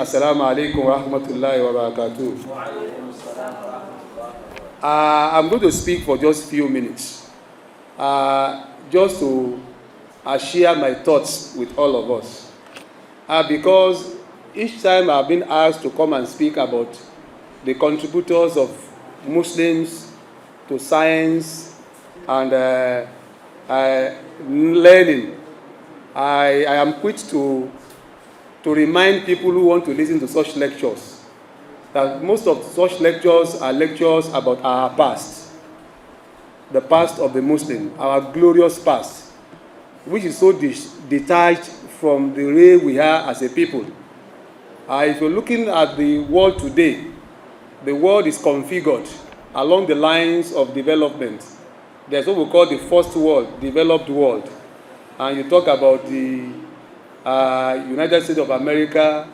Assalamu alaikum wa rahmatullahi wa barakatuh. I'm going to speak for just a few minutes, just to share my thoughts with all of us. Because each time I've been asked to come and speak about the contributors of Muslims to science and learning, I am quick to remind people who want to listen to such lectures that most of such lectures are lectures about our past, the past of the Muslim, our glorious past, which is so detached from the way we are as a people. If you're looking at the world today, the world is configured along the lines of development. There's what we call the first world, developed world. And you talk about the United States of America,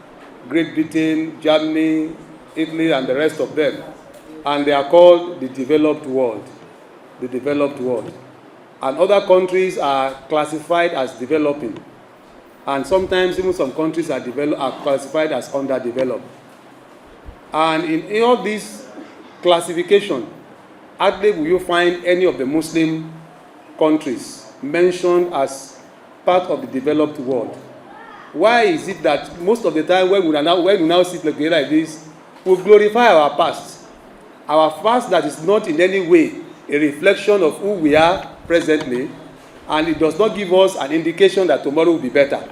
Great Britain, Germany, Italy, and the rest of them. And they are called the developed world. The developed world. And other countries are classified as developing. And sometimes even some countries are classified as underdeveloped. And in all these classification, hardly will you find any of the Muslim countries mentioned as part of the developed world. Why is it that most of the time when we now sit together like this, we glorify our past that is not in any way a reflection of who we are presently, and it does not give us an indication that tomorrow will be better.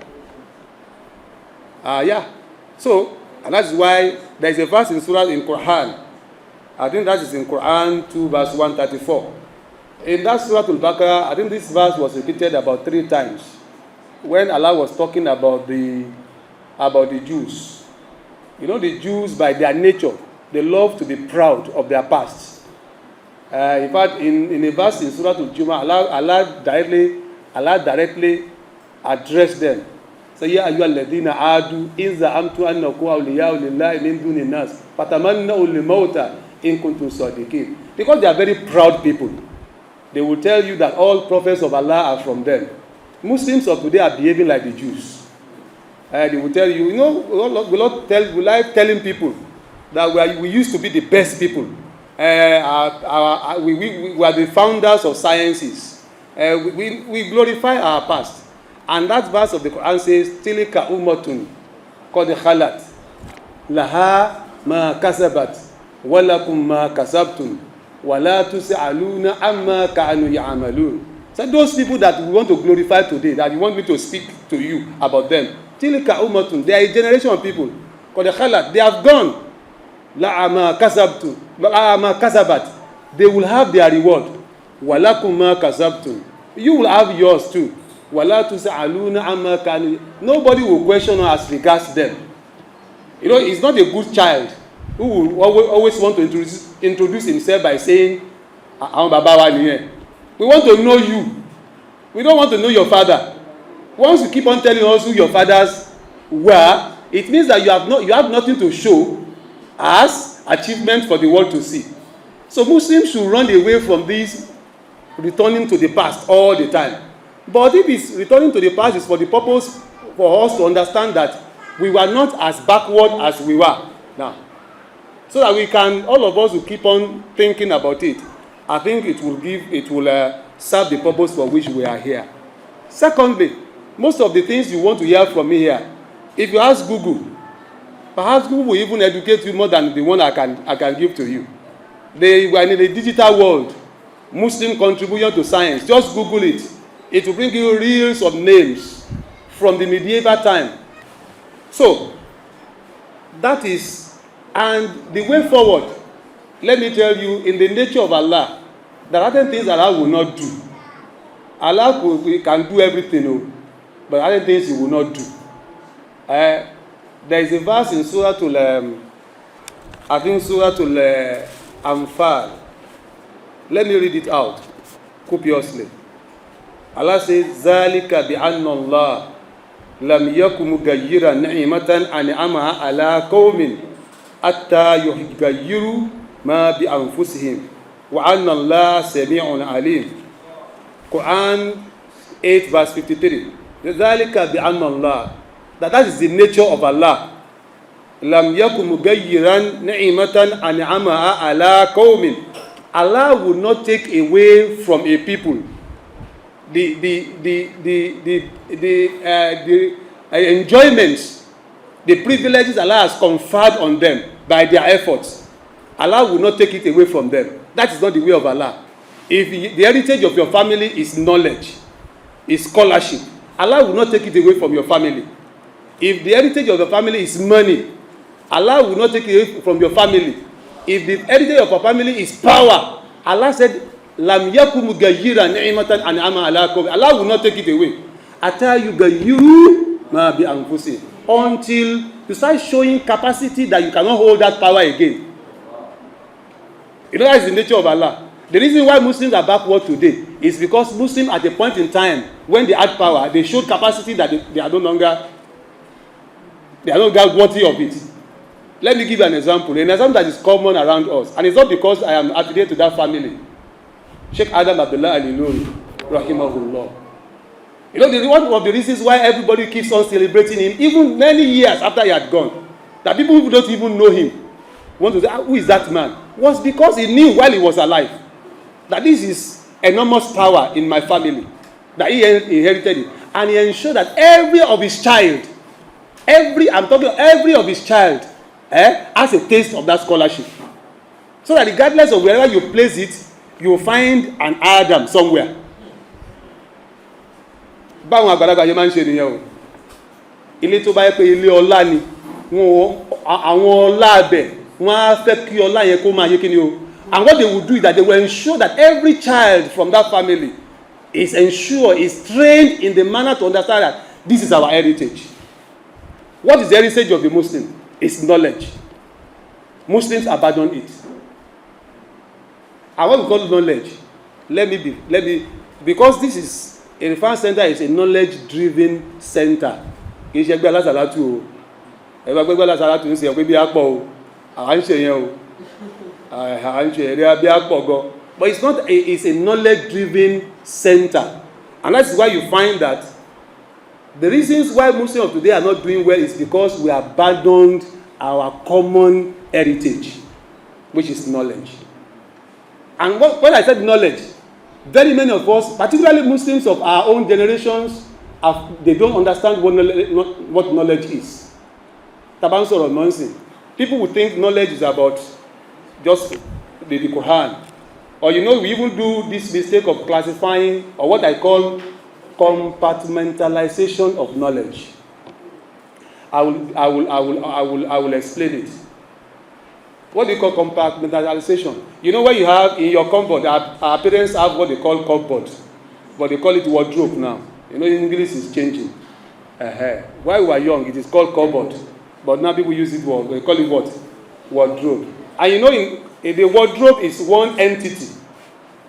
So, and that's why there is a verse in Surah in Quran. I think that is in Quran 2 verse 134. In that Surah Al-Baqarah, I think this verse was repeated about 3 times when Allah was talking about the Jews. You know, the Jews, by their nature, they love to be proud of their past. In fact, in a verse in Surah Al-Jumu'ah, Allah directly addressed them. So, Ya ayyuhalladhina adu in za'amtu annakum awliya'u lillahi min dunin nas fatamanna'u al-mauta in kuntum sadiqin. Because they are very proud people. They will tell you that all prophets of Allah are from them. Muslims of today are behaving like the Jews. They will tell you, we like telling people that we used to be the best people. We are the founders of sciences. We glorify our past. And that verse of the Quran says, Tilika ummatun qad khalat laha ma kasabat walakum ma kasabtum wala tus'aluna amma kanu ya'malun. So those people that we want to glorify today, that you want me to speak to you about them, Tilika ummatun, they are a generation of people qad khalat, they have gone. La ma kasabtum, la ma kasabat, they will have their reward. Walakum ma kasabtum, you will have yours too. Nobody will question us as regards them. You know, he's not a good child who will always want to introduce himself by saying, we want to know you. We don't want to know your father. Once you keep on telling us who your fathers were, it means that you have nothing to show as achievement for the world to see. So Muslims should run away from this returning to the past all the time. But if it's returning to the past, it's for the purpose for us to understand that we were not as backward as we were now. So that we can, all of us will keep on thinking about it. I think it will serve the purpose for which we are here. Secondly, most of the things you want to hear from me here, if you ask Google, perhaps Google will even educate you more than the one I can give to you. We are in a digital world. Muslim contribution to science. Just Google it. It will bring you reels of names from the medieval time. So, that is, and the way forward, let me tell you, in the nature of Allah, there are certain things Allah will not do. Allah can do everything, but other things He will not do. There is a verse in Surah Anfal. Let me read it out copiously. Allah says, Zalika bi anna Allah lam yakum mughayyiran ni'matan an'amaha ala qaumin hatta yughayyiru ma bi anfusihim wa anna Allah sami'un alim. Quran 8 verse 53. Zalika bi anna Allah. That is the nature of Allah. Lam yakum mugayyiran ni'matan an'amaha ala qaumin. Allah will not take away from a people the enjoyments, the privileges Allah has conferred on them by their efforts. Allah will not take it away from them. That is not the way of Allah. If the heritage of your family is knowledge, is scholarship, Allah will not take it away from your family. If the heritage of the family is money, Allah will not take it away from your family. If the heritage of your family is power, Allah said, Lam yakum mugayyiran ni'matan an'ama ala qawmin. Allah will not take it away. Ata yugayyiru ma bi anfusihim. Until you start showing capacity that you cannot hold that power again. You know, that is the nature of Allah. The reason why Muslims are backward today is because Muslims at a point in time when they had power, they showed capacity that they are no longer worthy of it. Let me give you an example that is common around us, and it's not because I am affiliated to that family. Sheikh Adam Abdullah Al-Ilori, rahimahullah. You know, one of the reasons why everybody keeps on celebrating him, even many years after he had gone, that people who don't even know him want to say, who is that man? Was because he knew while he was alive that this is enormous power in my family, that he inherited it, and he ensured that every of his child has a taste of that scholarship, so that regardless of wherever you place it, you will find an Adam somewhere. Báwọn àgbàlagbà yẹn máa ń ṣe nìyẹn o. Ilé tó bá yẹ pé ilé ọlá ni, àwọn ọlá abẹ, wọ́n á fẹ́ kí ọlá yẹn kó máa yé kí ni o. And what they will do is that they will ensure that every child from that family is trained in the manner to understand that this is our heritage. What is the heritage of the Muslim? It's knowledge. Muslims abandon it. And what we call knowledge, because this is a reference center, is a knowledge-driven center. Kì í ṣe ẹgbẹ́ alásàlátù o. Ẹgbẹ́ alásàlátù ń ṣe ọ̀pẹ́ bí apọ̀ o. À ń ṣe yẹn o. À ń ṣe ẹ̀rí bí apọ̀ gan. But it's a knowledge-driven center. And that's why you find that the reasons why Muslims of today are not doing well is because we abandoned our common heritage, which is knowledge. And when I said knowledge, very many of us, particularly Muslims of our own generations, they don't understand what knowledge is. Taban sọ̀rọ̀ nonsense. People would think knowledge is about just the Quran. Or we even do this mistake of classifying, or what I call compartmentalization of knowledge. I will explain it. What do you call compartmentalization? You know, when you have in your cupboard, our parents have what they call cupboard, but they call it wardrobe now. You know, English is changing. While we were young, it is called cupboard, but now people use it they call it what? Wardrobe. And you know, in the wardrobe is one entity,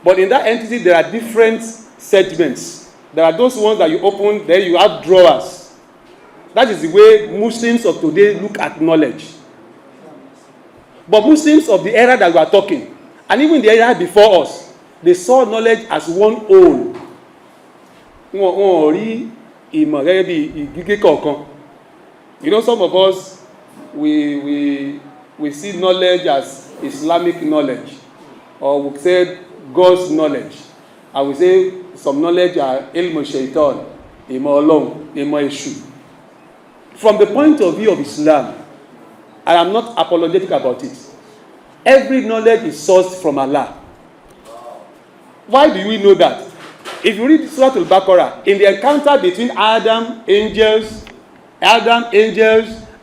but in that entity there are different segments. There are those ones that you open, then you have drawers. That is the way Muslims of today look at knowledge. But Muslims of the era that we are talking, and even the era before us, they saw knowledge as one whole. You know, some of us, we see knowledge as Islamic knowledge, or we say God's knowledge. And we say some knowledge are ilmu shaitan, imo olong, imo eshu. From the point of view of Islam, I am not apologetic about it. Every knowledge is sourced from Allah. Why do we know that? If you read Surah Al-Baqarah, in the encounter between Adam, angels,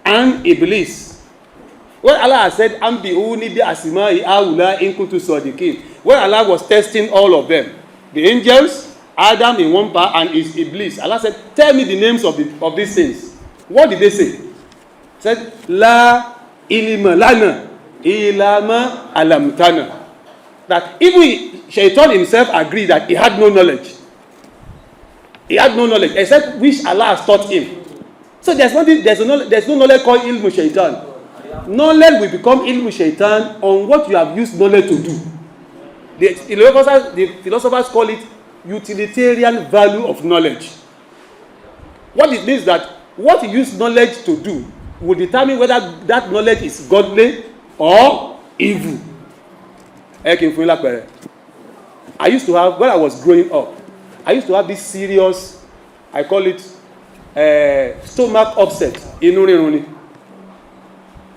and Iblis, when Allah said, "Ambiuni bi asma'i haula in kuntum sadiqin," when Allah was testing all of them, the angels, Adam in one part, and his Iblis, Allah said, "Tell me the names of these things." What did they say? He said, "La ilma lana illa ma alamtana." That even Shaitan himself agreed that he had no knowledge. He had no knowledge except which Allah has taught him. So there's no knowledge called ilmu shaitan. Knowledge will become ilmu shaitan on what you have used knowledge to do. The philosophers call it utilitarian value of knowledge. What it means that what you use knowledge to do will determine whether that knowledge is godly or evil. I used to have, when I was growing up, I used to have this serious, I call it stomach upset.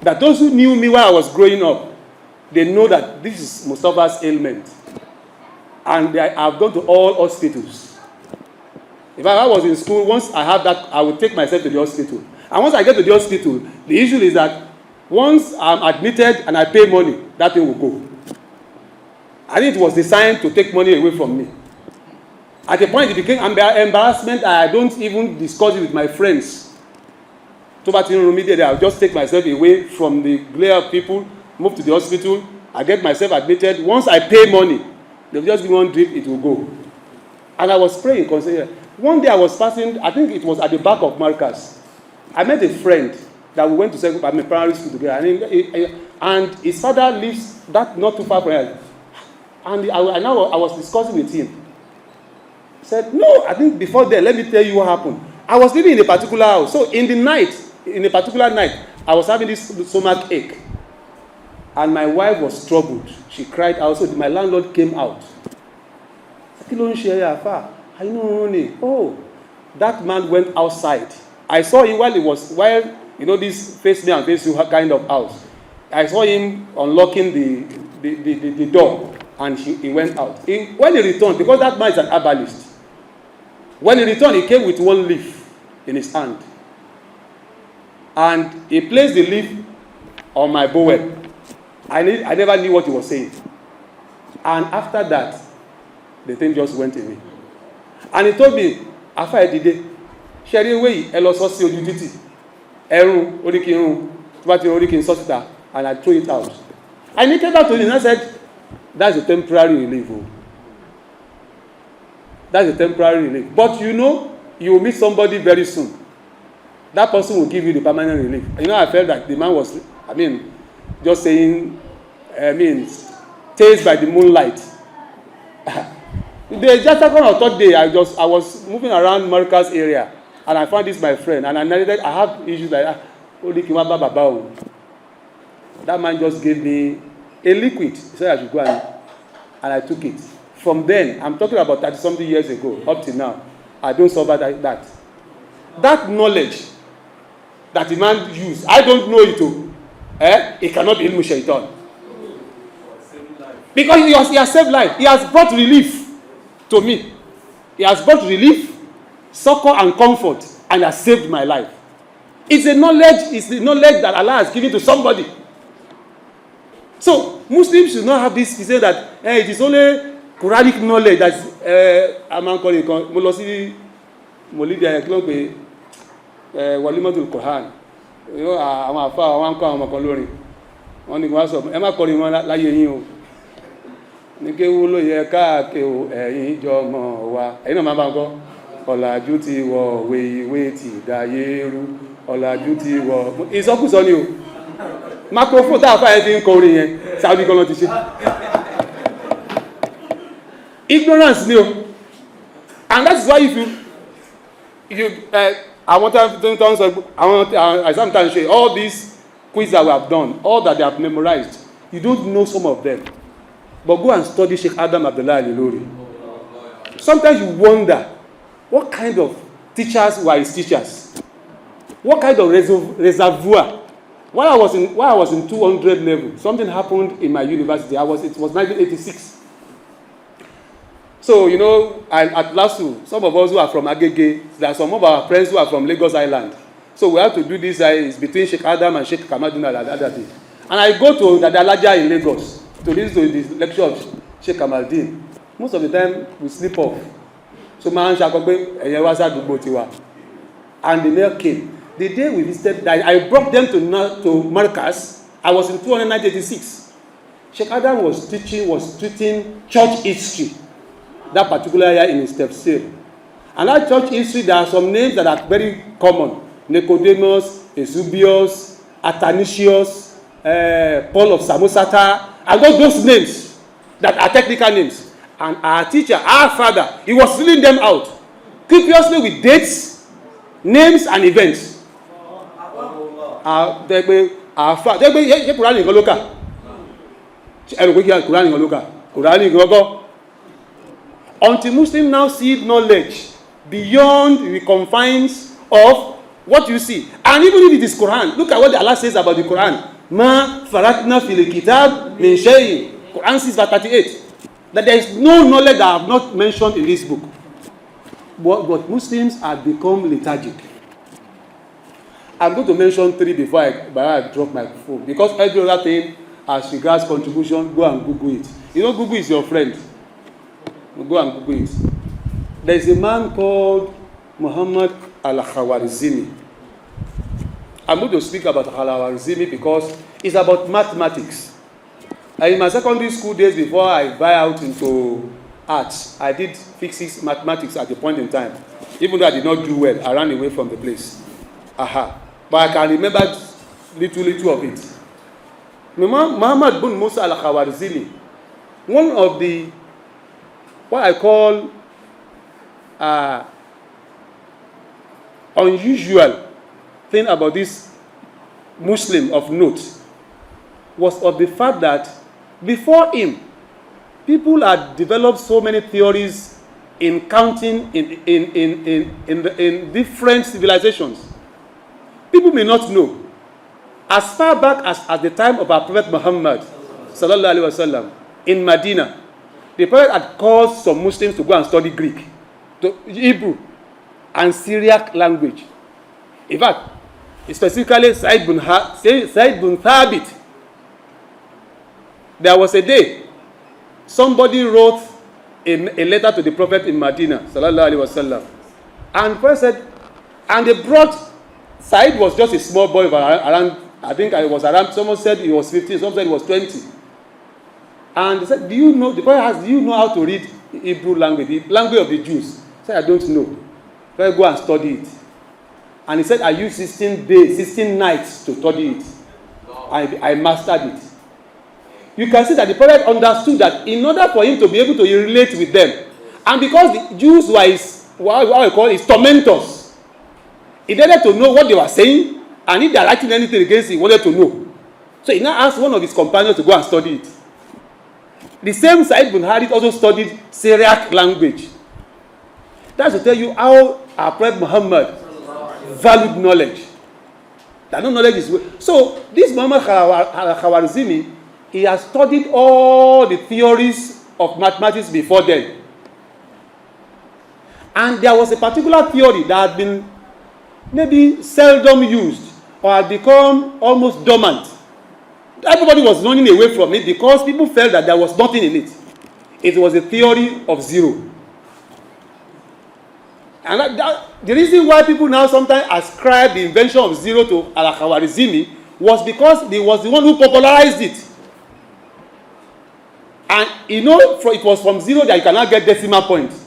That those who knew me when I was growing up, they know that this is Mustapha's ailment. And I've gone to all hospitals. If I was in school, once I have that, I would take myself to the hospital. And once I get to the hospital, the issue is that once I'm admitted and I pay money, that thing will go. I think it was designed to take money away from me. At a point, it became embarrassment. I don't even discuss it with my friends. I'll just take myself away from the glare of people, move to the hospital, I get myself admitted. Once I pay money, they'll just give me one drip, it will go. And I was praying constantly. One day I was passing, I think it was at the back of Marcus. I met a friend that we went to primary school together. And his father lives that not too far from here. And I was discussing with him. He said, no, I think before then, let me tell you what happened. I was living in a particular house. So in a particular night, I was having this stomach ache. And my wife was troubled. She cried out. So my landlord came out. Oh, that man went outside. I saw him while this face me and face you kind of house. I saw him unlocking the door, and he went out. When he returned, because that man is an herbalist, when he returned, he came with one leaf in his hand. And he placed the leaf on my bowel. I never knew what he was saying. And after that, the thing just went away. And he told me, after I did it, sharing away, elososi odutiti, erun, orikirun, tubati orikin sosita, and I threw it out. And he came back to me and I said, that's a temporary relief. That's a temporary relief. But you will meet somebody very soon. That person will give you the permanent relief. I felt that the man was, just saying, taste by the moonlight. The just second or third day, I was moving around Marcus area, and I found this my friend, and I have issues like that. That man just gave me a liquid. He said I should go and I took it. From then, I'm talking about 30-something years ago, up to now, I don't suffer that. That knowledge that the man used, I don't know it too. It cannot be ilmu shaitan. Because he has saved life. He has brought relief to me. He has brought relief, succor, and comfort, and has saved my life. It's the knowledge that Allah has given to somebody. So Muslims should not have this. He said that it is only Quranic knowledge that's walimatul Quran. Àwọn àfáà àwọn ń kọ́ àwọn ọmọkan lórin wọ́n ní kí wọ́n sọ ẹ má kọrin wọn láyé yín o ní kéwú ló yẹ káàkiri o ẹ̀yin jọmọ wa ẹ̀yin náà máa bá ń kọ́ ọ̀làjú ti wọ̀ wéyíwé ti dáyé rú ọ̀làjú ti wọ̀ ìsọkúsọ ni o microphone tá a fà ẹ́ fi ń kọ orin yẹn Saudi gan-an ti ṣe ignorance ni o, and that is why if you I sometimes say all these quiz that we have done, all that they have memorized, you don't know some of them. But go and study Sheikh Adam Abdullah Al-Ilori. Sometimes you wonder, what kind of teachers were his teachers? What kind of reservoir? While I was in 200 level, something happened in my university. It was 1986. So, at last, some of us who are from Agege, there are some of our friends who are from Lagos Island. So we have to do this it's between Sheikh Adam and Sheikh Kamaduna the other day. And I go to Dadalaja in Lagos to listen to the lecture of Sheikh Kamaldeen. Most of the time, we sleep off. So, and the mail came. The day we visited, I brought them to Marcus. I was in 1986. Sheikh Adam was teaching church history. That particular year in his tafsir. And that church history, there are some names that are very common. Nicodemus, Eusebius, Athanasius, Paul of Samosata. I got those names that are technical names. And our teacher, our father, he was filling them out copiously with dates, names, and events. tẹ́gbẹ́ àáfà tẹ́gbẹ́ yẹ kùránì nìkan ló kà ẹ̀rù pé kí kùránì nìkan ló kà kùránì nìkan kọ́. Until Muslims now see knowledge beyond the confines of what you see, and even if it is Quran, look at what Allah says about the Quran. Ma faratna fil kitab min shay'in. Quran 6:38. That there is no knowledge that I have not mentioned in this book. But Muslims have become lethargic. I'm going to mention 3 before I drop my phone, because every other thing as regards contribution, go and Google it. You know, Google is your friend. Go and Google it. There is a man called Muhammad al-Khawarizmi. I'm going to speak about al-Khawarizmi because it's about mathematics. In my secondary school days, before I buy out into arts, I did physics, mathematics at a point in time. Even though I did not do well, I ran away from the place. But I can remember little of it. Muhammad bin Musa al-Khawarizmi, one of the, what I call unusual thing about this Muslim of note was of the fact that before him, people had developed so many theories in counting in different civilizations. People may not know. As far back as the time of our Prophet Muhammad sallallahu alaihi wasallam in Medina, the Prophet had caused some Muslims to go and study Greek, to Hebrew, and Syriac language. In fact, specifically Said bin Thabit. There was a day somebody wrote a letter to the Prophet in Medina sallallahu alaihi wasallam, and the Prophet said, and they brought, Said was just a small boy around, I think I was around, someone said he was 15, someone said he was 20. And they said, do you know, the Prophet asked, do you know how to read Hebrew language, the language of the Jews? He said, I don't know. Let's go and study it. And he said, I used 16 days, 16 nights to study it. I mastered it. You can see that the Prophet understood that in order for him to be able to relate with them, and because the Jews were his, what I call his tormentors, he needed to know what they were saying, and if they are writing anything against him, he wanted to know. So he now asked one of his companions to go and study it. The same Said bin Harith also studied Syriac language. That's to tell you how our Prophet Muhammad valued knowledge. That no knowledge is. So this Muhammad al-Khawarizmi, he has studied all the theories of mathematics before then. And there was a particular theory that had been maybe seldom used or had become almost dormant. Everybody was running away from it because people felt that there was nothing in it. It was a theory of zero. And the reason why people now sometimes ascribe the invention of zero to al-Khawarizmi was because he was the one who popularized it. And you know, it was from zero that you cannot get decimal points.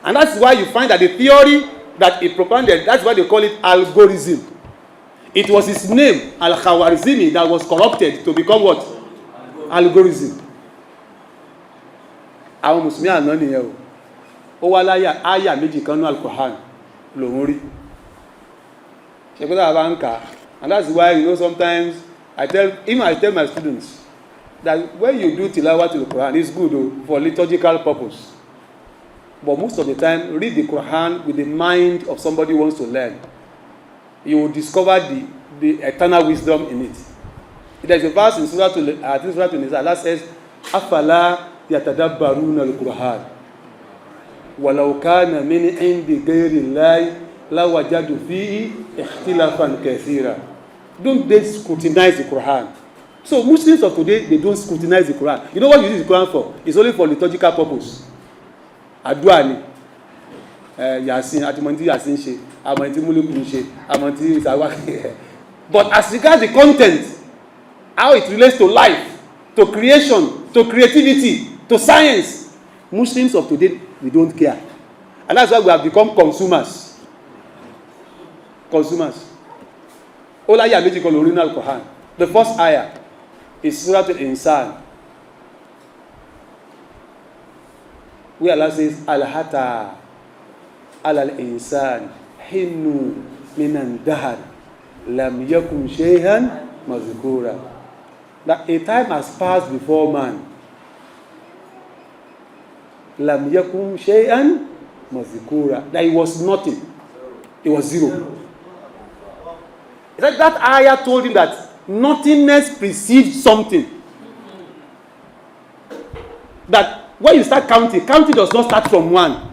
And that's why you find that the theory that he propounded, that's why they call it algorithm. It was his name, al-Khawarizmi, that was corrupted to become what? Algorithm. Àwọn Mùsùlùmí àná nìyẹn o. Ó wá láyà àyà méjì kan ní Al-Qur'an lòun rí. Ṣé pé tá a bá ń kà? And that's why, you know, sometimes I tell my students that when you do tilawah to the Quran, it's good though, for liturgical purpose. But most of the time, read the Quran with the mind of somebody who wants to learn. You will discover the eternal wisdom in it. There's a verse in Surah An-Nisa, Allah says, "Afala yatadabbaruna al-Qur'an, walau kana min indi ghayri Allahi lawajadu fihi ikhtilafan kathira." Don't they scrutinize the Quran? So Muslims of today, they don't scrutinize the Quran. You know what you use the Quran for? It's only for liturgical purpose. Àdúà ni. Yasin, àtìmọ̀ntí Yasin ṣe, àmọ̀ntí Múlùkù ṣe, àmọ̀ntí Ìsàwákì. But as regards the content, how it relates to life, to creation, to creativity, to science, Muslims of today, we don't care. And that's why we have become consumers. Consumers. All ayah méjì kan lórí nínú Al-Qur'an. The first ayah is Surah Al-Insan, where Allah says, Al-Hata al-Insan hinnu minan dahar Lam yakun shay'an mazkura. That a time has passed before man. Lam yakun shay'an mazkura. That it was nothing. It was zero. That ayah told him that nothingness precedes something. That when you start counting does not start from one.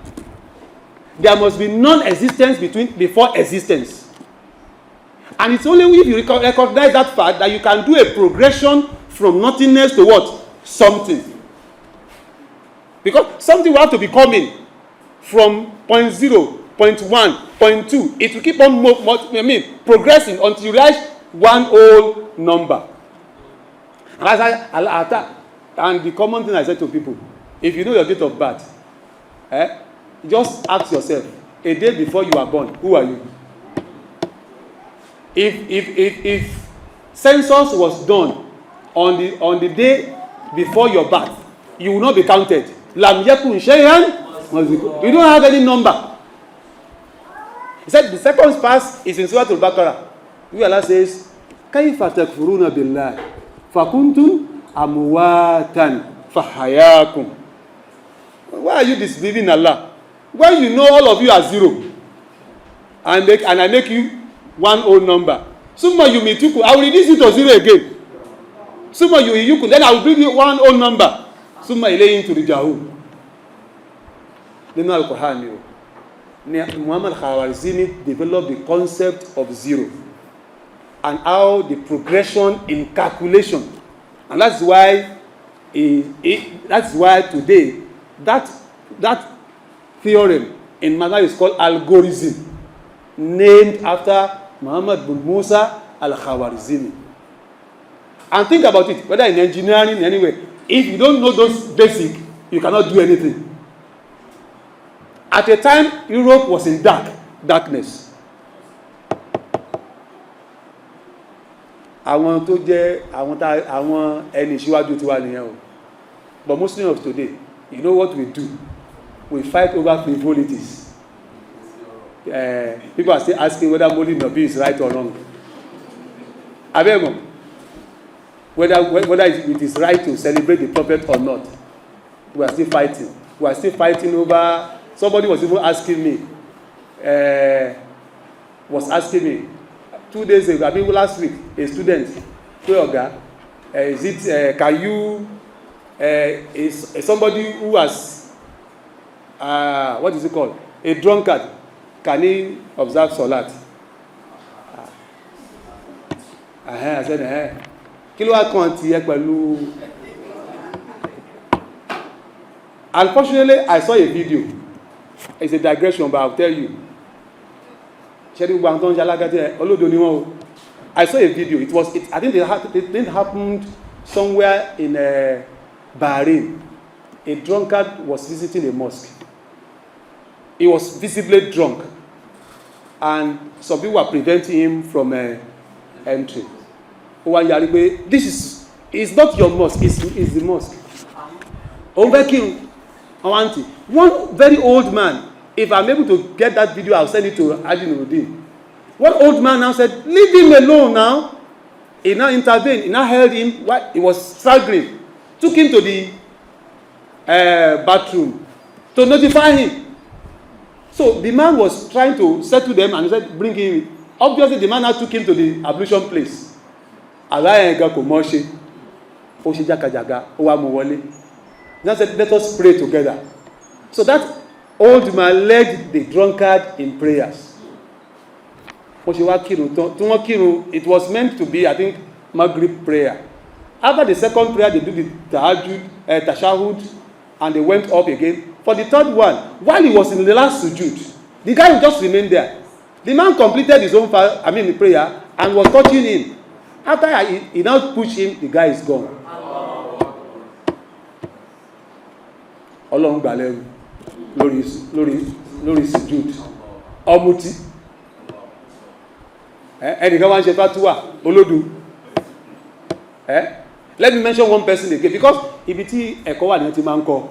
There must be non-existence before existence. And it's only if you recognize that fact that you can do a progression from nothingness to what? Something. Because something will have to be coming from point 0, point 1, point 2. It will keep on progressing until you reach one whole number. And the common thing I say to people, if you know your date of birth, just ask yourself, a day before you are born, who are you? If census was done on the day before your birth, you will not be counted. Lam yakun shay'an. You don't have any number. He said the second verse is in Surah Al-Baqarah. Where Allah says, "Kayfa takfuruna billahi, fakuntum amwatan fahayakum." Why are you disbelieving Allah? When you know all of you are zero, and I make you one whole number. Summa yumitukum, I will reduce you to zero again. Summa yuhyukum, then I will bring you one whole number. Summa ilayhi turja'un. Then Al-Quran, Muhammad Khawarizmi developed the concept of zero and how the progression in calculation, and that's why today that theorem in mathematics is called algorithm, named after Muhammad bin Musa al-Khawarizmi. And think about it, whether in engineering, anyway, if you don't know those basic, you cannot do anything. At a time, Europe was in darkness. Àwọn tó jẹ́ àwọn ẹni ìṣíwájú tiwa nìyẹn o. But Muslims of today, you know what we do? We fight over frivolities. People are still asking whether Maulid Nabi is right or wrong. Abego, whether it is right to celebrate the Prophet or not. We are still fighting. We are still fighting over. Somebody was even asking me, 2 days ago, I mean last week, a student, is somebody who has, what is it called? A drunkard. Can he observe Salat? I said, kí ló wá kàn tí ẹ pẹ̀lú. Unfortunately, I saw a video. It's a digression, but I'll tell you. I saw a video. I think it happened somewhere in Bahrain. A drunkard was visiting a mosque. He was visibly drunk, and some people were preventing him from entry. This is not your mosque, it's the mosque. One very old man, if I'm able to get that video, I'll send it to Ajinuddin. One old man now said, leave him alone now. He now intervened. He now held him while he was struggling. Took him to the bathroom to notify him. So the man was trying to settle them and he said, bring him in. Obviously, the man now took him to the ablution place. Now said, let us pray together. So that old man led the drunkard in prayers. It was meant to be, I think, Maghrib prayer. After the second prayer, they did the tashahud, and they went up again. For the third one, while he was in the last sujood, the guy just remained there. The man completed his own prayer and was touching him. After he now pushed him, the guy is gone. Ọlọ́run gbà lẹ́rù lórí sujud ọmútí ẹnìkan wá ń ṣe fatuwa olódù. Let me mention one person again, because ibi tí ẹ̀kọ́ wà ní ti máa ń kọ́.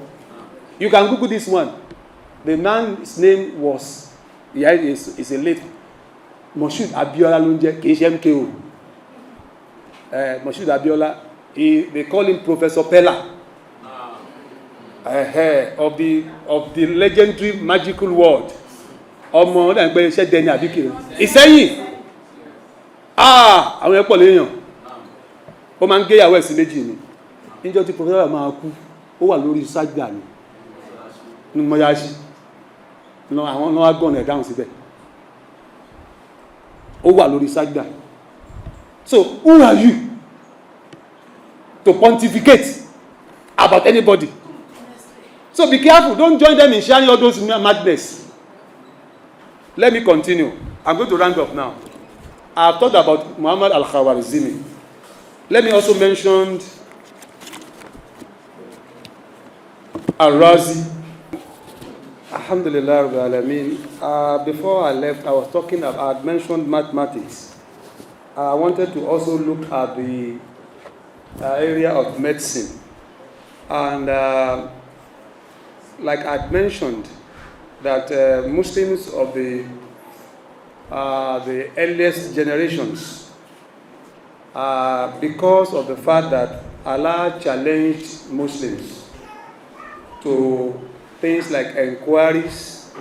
You can Google this one. The man's name was, is a late Moshood Abiola ló ń jẹ́, kì í ṣe MKO. Moshood Abiola, they call him Professor Pella. Of the legendary magical word. Ọmọ ọdún àgbẹ̀ iṣẹ́ dẹni àbíkiri. Ìsẹ́yìn. Àwọn ẹ̀pọ̀ léèyàn. Ó máa ń gé ìyàwó ẹ̀sìn méjì ni. Níjọ́ tí Professor máa kú, ó wà lórí sájà ni. Ní Mọ́yáṣí. Àwọn náà gbọ́nà ẹ̀dáhùn síbẹ̀. Ó wà lórí sájà. So, who are you to pontificate about anybody? So be careful. Don't join them in sharing all those madness. Let me continue. I'm going to round up now. I've talked about Muhammad al-Khawarizmi. Let me also mention Al-Razi. Alhamdulillah Rabbil Alameen. Before I left, I had mentioned mathematics. I wanted to also look at the area of medicine. And like I mentioned, that Muslims of the earliest generations, because of the fact that Allah challenged Muslims to things like inquiries,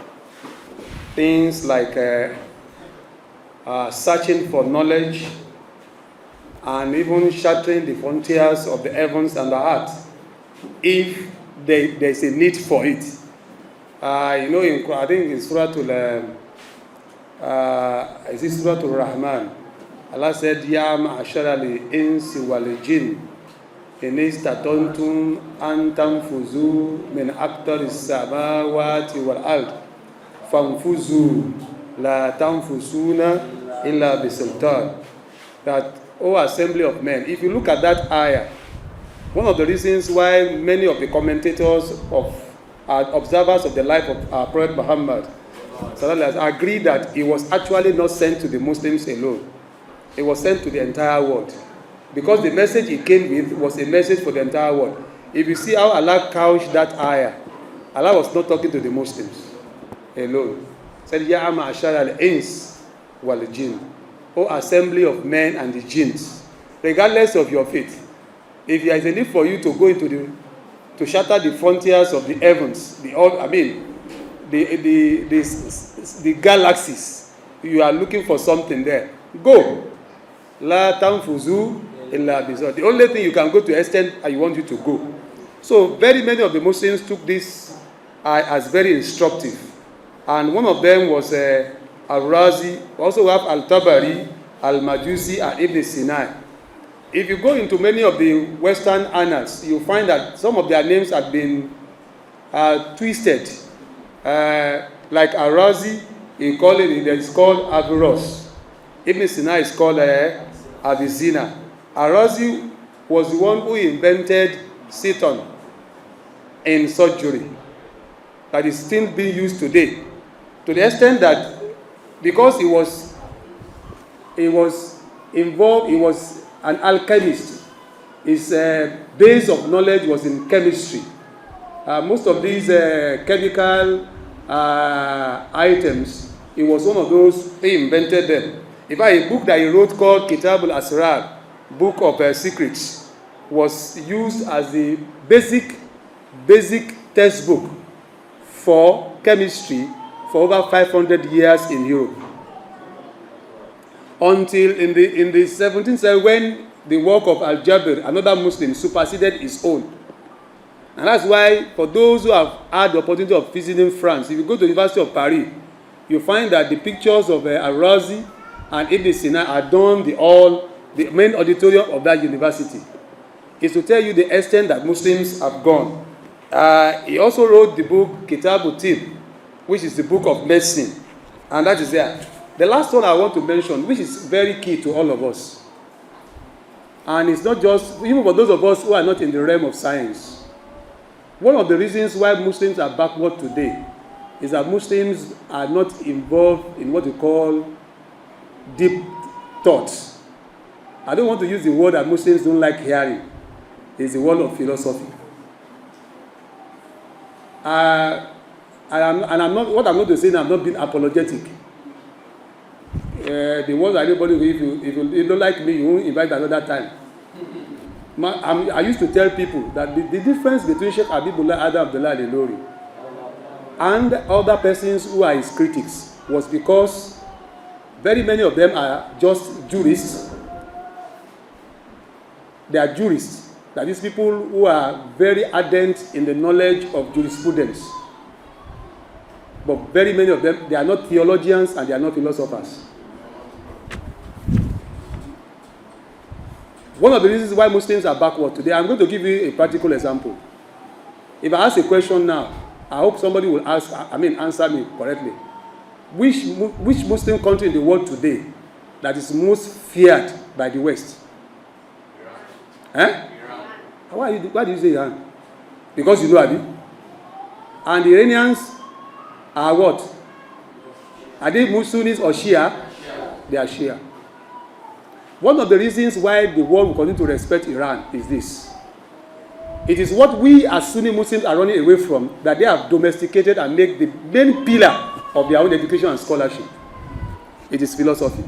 things like searching for knowledge, and even shattering the frontiers of the heavens and the earth, if there's a need for it. I think in Surah Rahman, Allah said, Ya ma'ashara al-insi wal-jinn, in istatantum an tanfuzu min aqtari as-samawati wal-ard, fanfuzu la tanfusuna illa bisultan. That, O assembly of men, if you look at that ayah, one of the reasons why many of the commentators of observers of the life of our Prophet Muhammad agree that he was actually not sent to the Muslims alone. It was sent to the entire world. Because the message he came with was a message for the entire world. If you see how Allah couched that ayah, Allah was not talking to the Muslims alone. He said, Ya ma'ashara al-ins wal-jinn, O assembly of men and the jinns, regardless of your faith. If there is a need for you to go into to shatter the frontiers of the heavens, the galaxies, you are looking for something there, go. La tanfuzu illa bizor. The only thing you can go to extent I want you to go. So very many of the Muslims took this as very instructive, and one of them was Al-Razi. Also we have Al-Tabari, Al-Majusi, and Ibn Sina. If you go into many of the Western annals, you find that some of their names have been twisted. Like Al-Razi, it's called Averroes. Ibn Sina is called Avicenna. Al-Razi was the one who invented seton in surgery that is still being used today. To the extent that because he was involved, he was an alchemist. His base of knowledge was in chemistry. Most of these chemical items, he was one of those, he invented them. In fact, a book that he wrote called Kitab al-Asrar, Book of Secrets, was used as the basic textbook for chemistry for over 500 years in Europe. Until in the 17th century, when the work of Al-Jabr, another Muslim, superseded his own. And that's why, for those who have had the opportunity of visiting France, if you go to the University of Paris, you find that the pictures of Al-Razi and Ibn Sina adorn the main auditorium of that university. It's to tell you the extent that Muslims have gone. He also wrote the book Kitab al-Tib, which is the book of medicine, and that is there. The last one I want to mention, which is very key to all of us, and it's not just, even for those of us who are not in the realm of science, one of the reasons why Muslims are backward today is that Muslims are not involved in what we call deep thoughts. I don't want to use the word that Muslims don't like hearing. It's the word of philosophy. I'm not, what I'm going to say now, I'm not being apologetic. The ones that anybody, if you don't like me, you won't invite another time. I used to tell people that the difference between Sheikh Habibullah Ade Abdullah Al-Ilory and other persons who are his critics was because very many of them are just jurists. They are jurists. That is, people who are very ardent in the knowledge of jurisprudence. But very many of them, they are not theologians and they are not philosophers. One of the reasons why Muslims are backward today, I'm going to give you a practical example. If I ask a question now, I hope somebody will answer me correctly. Which Muslim country in the world today that is most feared by the West? Iran. Why do you say Iran? Because you know Abi. And the Iranians are what? Are they Sunnis or Shia? They are Shia. One of the reasons why the world will continue to respect Iran is this. It is what we as Sunni Muslims are running away from, that they have domesticated and make the main pillar of their own education and scholarship. It is philosophy.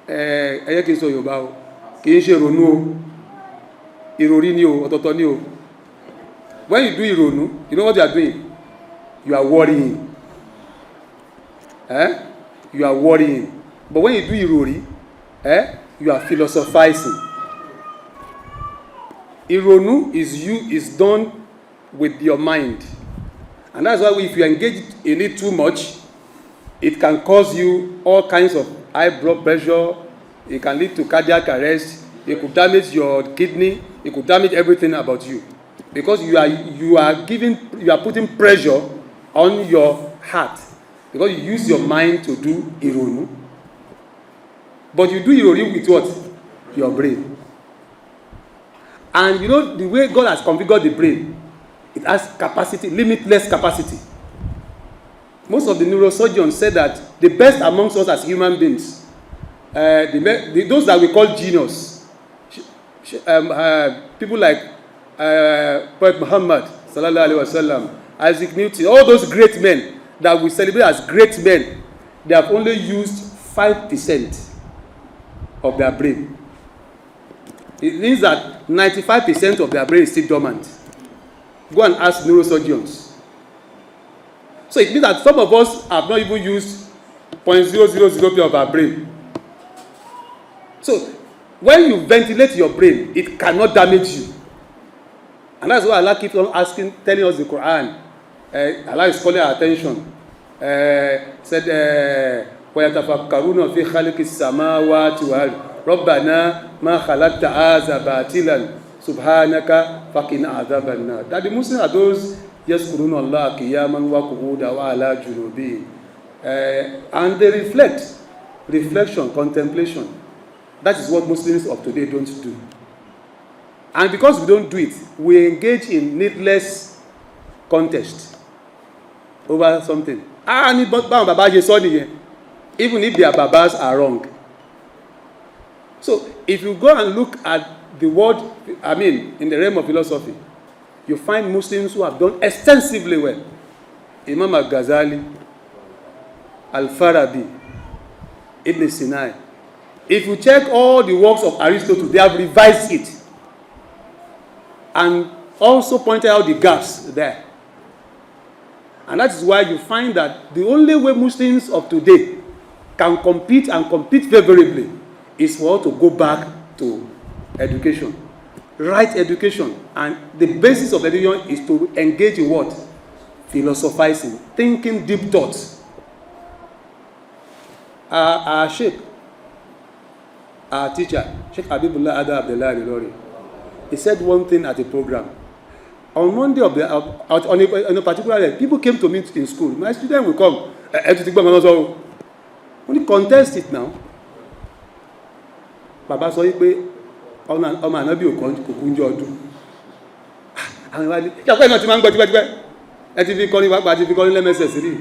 Ẹyẹ kìí sọ Yorùbá o, kìí ṣe ìrònú o, ìròrí ni o, ọ̀tọ̀ọ̀tọ̀ ni o. When you do ìrònú, you know what you are doing? You are worrying. You are worrying. But when you do ìròrí, you are philosophizing. Ìrònú is done with your mind. And that's why if you engage in it too much, it can cause you all kinds of high blood pressure, it can lead to cardiac arrest, it could damage your kidney, it could damage everything about you. Because you are putting pressure on your heart. Because you use your mind to do ìrònú. But you do ìròrí with what? Your brain. And you know the way God has configured the brain, it has capacity, limitless capacity. Most of the neurosurgeons said that the best amongst us as human beings, those that we call genius, people like Prophet Muhammad, sallallahu alaihi wasallam, Isaac Newton, all those great men that we celebrate as great men, they have only used 5% of their brain. It means that 95% of their brain is still dormant. Go and ask neurosurgeons. So it means that some of us have not even used 0.000% of our brain. So when you ventilate your brain, it cannot damage you. And that's why Allah keeps on telling us the Quran. Allah is calling our attention. Said, وَيَتَفَكَّرُونَ فِي خَلْقِ السَّمَاوَاتِ وَالْأَرْضِ رَبَّنَا مَا خَلَقْتَ هَذَا بَاطِلًا سُبْحَانَكَ فَقِنَا عَذَابَ النَّارِ. That the Muslims are those يَذْكُرُونَ اللَّهَ قِيَامًا وَقُعُودًا وَعَلَى جُنُوبِهِمْ, and they reflection, contemplation. That is what Muslims of today don't do. And because we don't do it, we engage in needless contest over something. Even if their babas are wrong. So if you go and look at the world, in the realm of philosophy, you find Muslims who have done extensively well. Imam al-Ghazali, Al-Farabi, Ibn Sina. If you check all the works of Aristotle, they have revised it and also pointed out the gaps there. And that is why you find that the only way Muslims of today can compete and compete favorably is for us to go back to education. Right education. And the basis of education is to engage in what? Philosophizing, thinking deep thoughts. Our Sheikh, our teacher, Sheikh Habibullah Ade Abdullah Al-Ilory, he said one thing at a program. On Monday on a particular day, people came to me in school. My student will come. When you contest it now, Baba sọ pé ọmọ ànábì òkúnjọ ọdún. Àwọn ìwádìí, ìjọba náà ti máa ń gbọ́ tipẹ́tipẹ́. Ẹ ti fi kọrin wápá, ti fi kọrin lẹ́mẹsẹ̀ sí rí.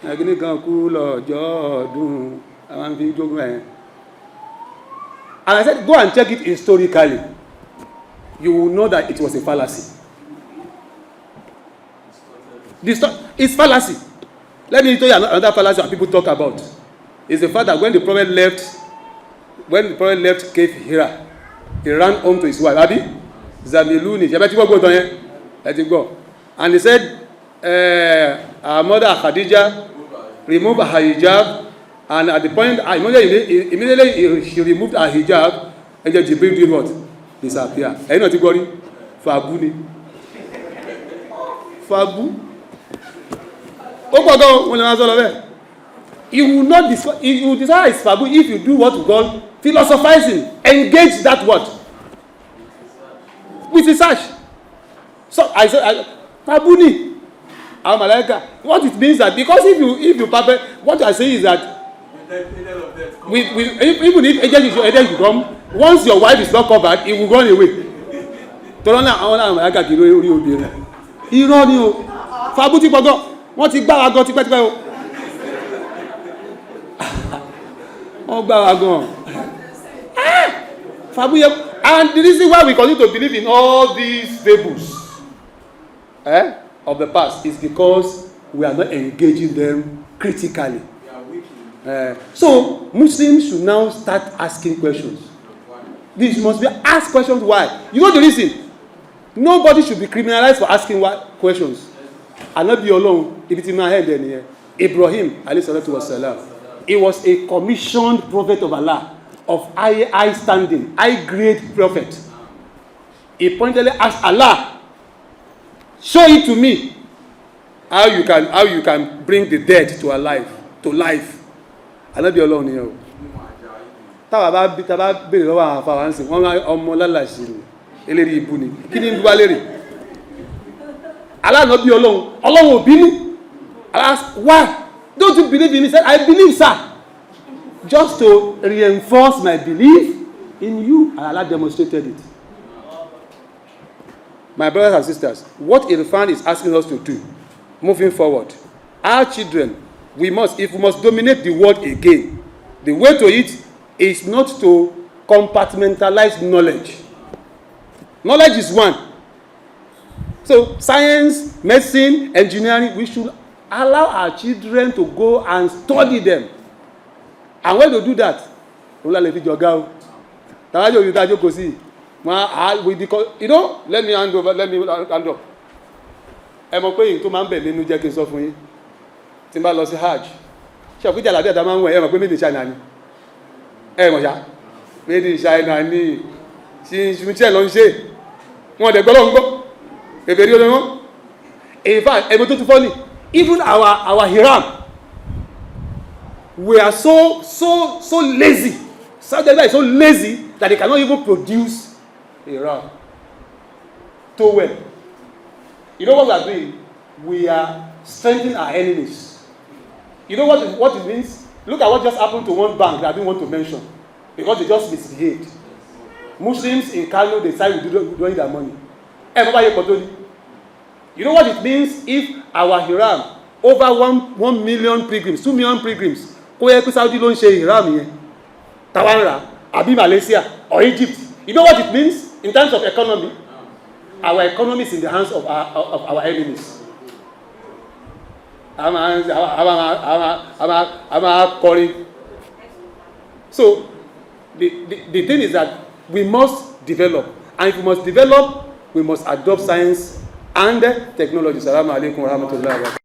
Ẹgbẹ́ kan kú lọ́jọ́ ọdún, àwọn fi jógún ẹ̀. And I said, go and check it historically. You will know that it was a fallacy. It's fallacy. Let me tell you another fallacy that people talk about. Is the fact that when the prophet left Cave Hira, he ran home to his wife, Abi Zamiluni. Let it go. And he said, our mother Khadija removed her hijab, and at the point, immediately she removed her hijab, and then Jibril did what? Disappear. Are you not worried? Fabu ni. Fabu. You will not you will decide it's fabu if you do what we call philosophizing. Engage that word with research. So I said, fabu ni. What it means that because if you perfect, what I say is that even if agent should come, once your wife is not covered, it will run away. Irọ́ ni o, fabu ti gbọ́dọ̀, wọ́n ti gbá wa gan tipẹ́tipẹ́ o. Wọ́n gbá wa gan. Fabu yẹ, and the reason why we continue to believe in all these fables of the past is because we are not engaging them critically. So Muslims should now start asking questions. This must be asked questions. Why? You know the reason. Nobody should be criminalized for asking what questions. And not be alone. If it's in my head, then here, Ibrahim, alayhi salatu wasalam, he was a commissioned prophet of Allah, of high standing, high grade prophet. He pointedly asked Allah, show it to me how you can bring the dead to life. And not be alone here. Táwa bá béèrè lọ́wọ́ àwọn àfàwọn àǹsìn wọ́n ọmọ lálàṣì ni eléri ibu ni kí ni ń dúwá lérè aláàánú bí ọlọ́run ò bínú. Why don't you believe in me? He said, I believe, sir, just to reinforce my belief in you, and Allah demonstrated it. My brothers and sisters, what Irfan is asking us to do moving forward, our children, if we must dominate the world again, the way to it is not to compartmentalize knowledge. Knowledge is one. So science, medicine, engineering, we should allow our children to go and study them. And when they do that, let me hand over. I'm going to man bed nínú jẹ́ kí n sọ fún yín. Tí n bá lọ sí Hajj. Ṣé o kija la bí da man we, ẹ mọ̀ pé made in China ni. Ẹ mọ̀ ya. Made in China ni. Si se lọ nse. Wọ́n de gbọ́ lọ́hùn gbọ́. Ebe ri olorun. In fact, ebe tó tún funny. Even our Hiram, we are so lazy. Saudi Arabia is so lazy that they cannot even produce Hiram too well. You know what we are doing? We are strengthening our enemies. You know what it means? Look at what just happened to one bank that I didn't want to mention because they just misbehaved. Muslims in Kano decided to doing their money. You know what it means if our Hiram, over 1 million pilgrims, 2 million pilgrims, Saudi don't share Hiram here, Tawanra, Abi Malaysia, or Egypt. You know what it means in terms of economy? Our economy is in the hands of our enemies. So the thing is that we must develop, and if we must develop, we must adopt science and technology. Assalamu alaikum wa rahmatullahi wa barakatuh.